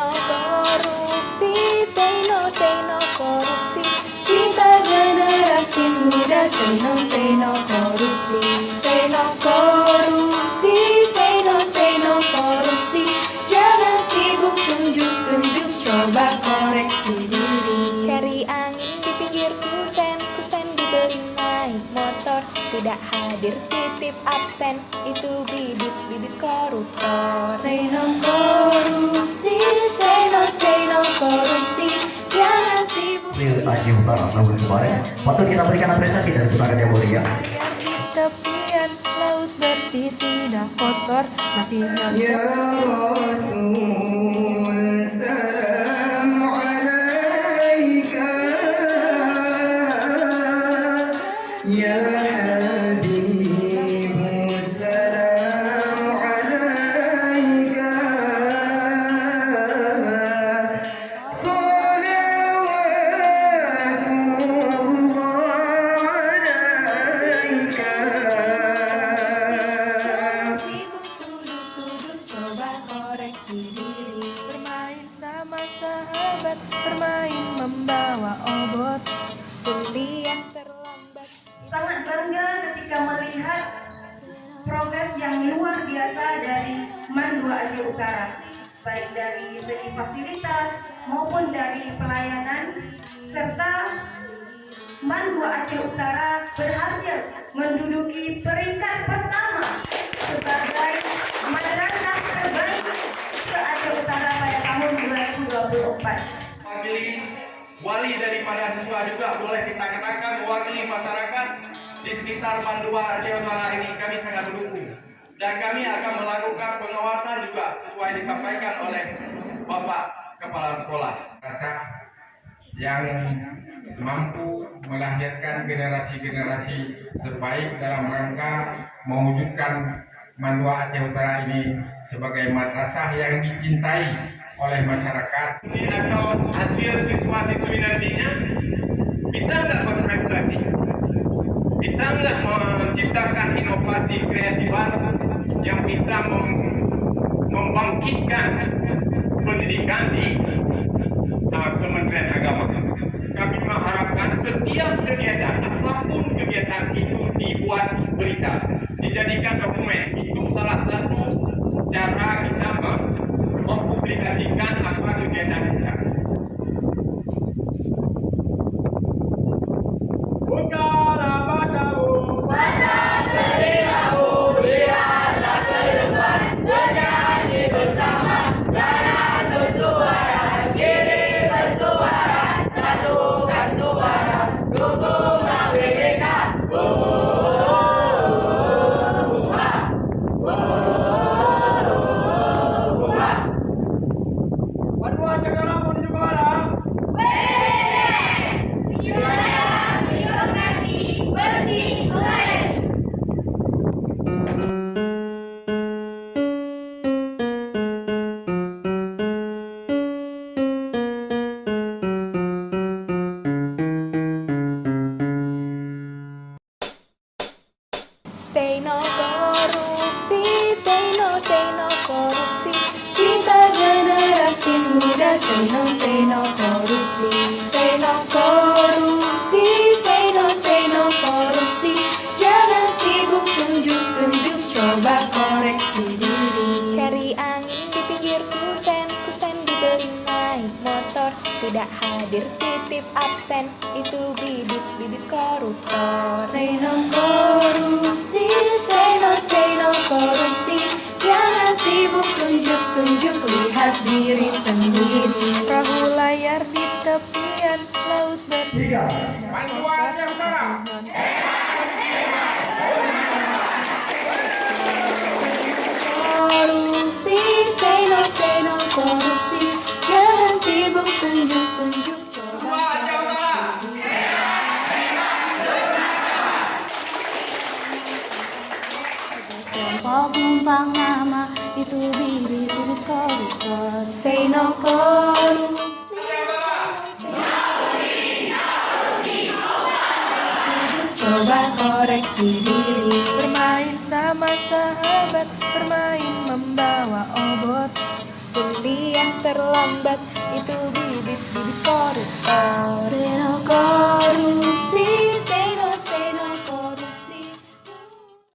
no korupsi, say no korupsi. Kita generasi muda, say no korupsi, say no korupsi, say no korupsi. Jangan sibuk tunjuk-tunjuk, coba koreksi diri. Cari angin di pinggir kusen, kusen dibeli naik motor. Tidak hadir titip absen, itu bibit-bibit koruptor. Say no korupsi, say no korupsi. Jangan sibuk. Aji Utara tahun kemarin, patut kita berikan apresiasi dari saudara Deborah. Di tepian laut bersih tidak kotor, masih nonton. Ya Rasul, salam alaika, ya bermain sama sahabat, bermain membawa obor, kuliah terlambat. Sangat bangga ketika melihat progres yang luar biasa dari MAN 2 Aceh Utara, baik dari segi fasilitas maupun dari pelayanan, serta MAN 2 Aceh Utara berhasil menduduki peringkat pertama sebagai madrasah terbaik se-Aceh Utara pada tahun 2024. Wali daripada siswa juga boleh kita katakan mewakili masyarakat di sekitar MAN 2 Aceh Utara ini. Kami sangat mendukung dan kami akan melakukan pengawasan juga sesuai disampaikan oleh Bapak Kepala Sekolah. Yang mampu melahirkan generasi-generasi terbaik dalam rangka mewujudkan MAN 2 Aceh Utara ini sebagai madrasah yang dicintai oleh masyarakat. Atau hasil siswa-siswi nantinya bisa nggak berprestasi, bisa nggak menciptakan inovasi kreasi baru yang bisa membangkitkan pendidikan di Kementerian Agama. Kami mengharapkan setiap kegiatan, apapun kegiatan itu dibuat berita, dijadikan dokumen. Itu salah satu cara kita mempublikasikan apa kegiatan kita. Bukan apa tahu, pasang telingamu, lihatlah ke depan, bernyanyi bersama, kanan bersuara, kiri bersuara, satukan suara, dukung AWBK. Say no korupsi, say no korupsi. Kita generasi muda, say no korupsi, say no korupsi, say no korupsi. Jangan sibuk tunjuk-tunjuk, coba koreksi diri. Cari angin di pinggir kusen, kusen dibeli naik motor. Tidak hadir titip absen, itu bibit-bibit koruptor. Say no korupsi, say no korupsi. Jangan sibuk tunjuk-tunjuk, lihat diri sendiri. Perahu layar di tepian laut bersih. MAN 2 Aceh Utara. Korupsi, say no korupsi. Jangan sibuk tunjuk-tunjuk, coba kelompok numpang nama itu bibit-bibit koruptor. say no korupsi. Coba koreksi diri. Bermain sama sahabat, bermain membawa obor, kuliah terlambat. lambat, itu bibit-bibit koruptor.